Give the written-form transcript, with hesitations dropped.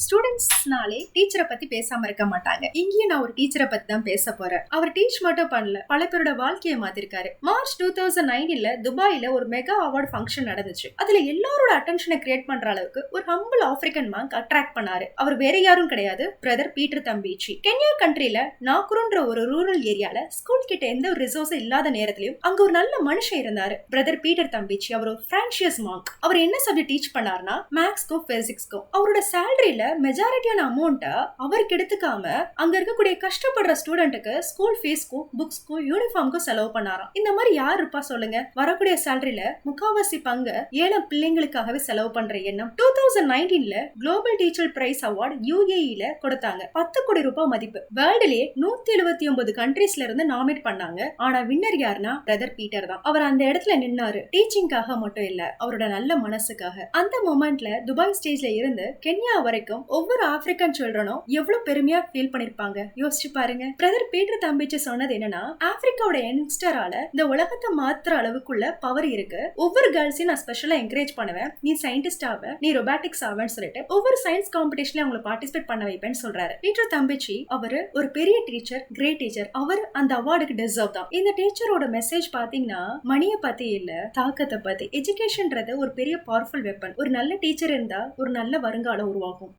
ஸ்டூடெண்ட்ஸ்னாலே டீச்சரை பத்தி பேசாம இருக்க மாட்டாங்க. இங்கேயும் நான் ஒரு டீச்சரை பத்தி தான் பேச போறேன். அவர் டீச் மட்டும் பண்ணல, பல பேரோட வாழ்க்கையை மாத்திருக்காரு. மார்ச் 2019 துபாயில ஒரு மெகா அவார்ட் ஃபங்க்ஷன் நடந்துச்சு. அதுல எல்லாரோட அட்டென்ஷனை கிரியேட் பண்ற அளவுக்கு ஒரு ஹம்பிள் ஆப்பிரிக்கன் மாங்க் அட்ராக்ட் பண்ணாரு. அவர் வேற யாரும் கிடையாது, பிரதர் பீட்டர் தம்பிச்சி. கென்யா கண்ட்ரில நாக்குருன்ற ஒரு ரூரல் ஏரியால ஸ்கூல் கிட்ட எந்த ஒரு ரிசோர்ஸும் இல்லாத நேரத்திலயும் அங்க ஒரு நல்ல மனுஷன் இருந்தாரு, பிரதர் பீட்டர் தம்பிச்சி. அவர் ஒரு பிரான்சியஸ் மாங்க். அவர் என்ன சப்ஜெக்ட் டீச் பண்ணாருன்னா மேக்ஸ்க்கும் பிசிக்ஸ்க்கும். அவரோட சேலரியில மெஜாரிட்டியான அமௌண்ட அவருக்கு எடுத்துக்காம அங்க இருக்கக்கூடிய கஷ்டப்படுற ஸ்டூடெண்ட்டுக்கு ஸ்கூல் ஃபீஸ்க்கும் புக்ஸ்க்கும் யூனிஃபார்ம்க்கும் செலவு பண்ணாராம். இந்த மாதிரி யார் இருப்பா சொல்லுங்க? வரக்கூடிய சேலரியில முக்காவாசி பங்கு ஏழை பிள்ளைங்களுக்காகவே செலவு பண்ற எண்ணம். 2019 global teacher prize award UAE கொடுத்தாங்க. 10 கோடி ரூபாய் மதிப்பு. வேர்ல்டுலயே 179 கண்ட்ரீஸ்ல இருந்து நாமினேட் பண்ணாங்க. ஆனா வின்னர் யாருன்னா பிரதர் பீட்டர் தான். அவர் அந்த இடத்துல நின்னாரு, டீச்சிங்காக மட்டும் இல்ல, அவரோட நல்ல மனசுக்காக. அந்த மொமெண்ட்ல துபாய் ஸ்டேஜ்ல இருந்து கென்யா வரைக்கும் ஒவ்வொரு ஆப்பிரிக்கன் சில்ட்ரனும் எவ்வளவு பெருமையா ஃபீல் பண்ணிருப்பாங்க. யோசிச்சு பாருங்க. பிரதர் பீட்டர் தம்பிச்சு சொன்னது என்னன்னா, ஆப்பிரிக்காவோட யங்ஸ்டரால இந்த உலகத்தை மாத்துற அளவுக்குள்ள பவர் இருக்கு. ஒவ்வொரு கேர்ள்ஸையும் நான் ஸ்பெஷலா என்கரேஜ் பண்ணுவேன். நீ சயின்டிஸ்ட் ஆவ, நீ ரொபாட்டிக்ஸ் ஆவன்னு சொல்லிட்டு ஒவ்வொரு சயின்ஸ் காம்படிஷன்ல அவங்களை பார்ட்டிசிபேட் பண்ண வைப்பேன்னு சொல்றாரு. பீட்டர் தம்பிச்சி அவரு ஒரு பெரிய டீச்சர், கிரேட் டீச்சர். அவர் அந்த அவார்டுக்கு டிசர்வ் தான். இந்த டீச்சரோட மெசேஜ் பாத்தீங்கன்னா மணிய பத்தி இல்ல, தாக்கத்தை பத்தி. எஜுகேஷன்ன்றது ஒரு பெரிய பவர்ஃபுல் வெப்பன். ஒரு நல்ல டீச்சர் இருந்தா ஒரு நல்ல வருங்காலம் உருவாகும்.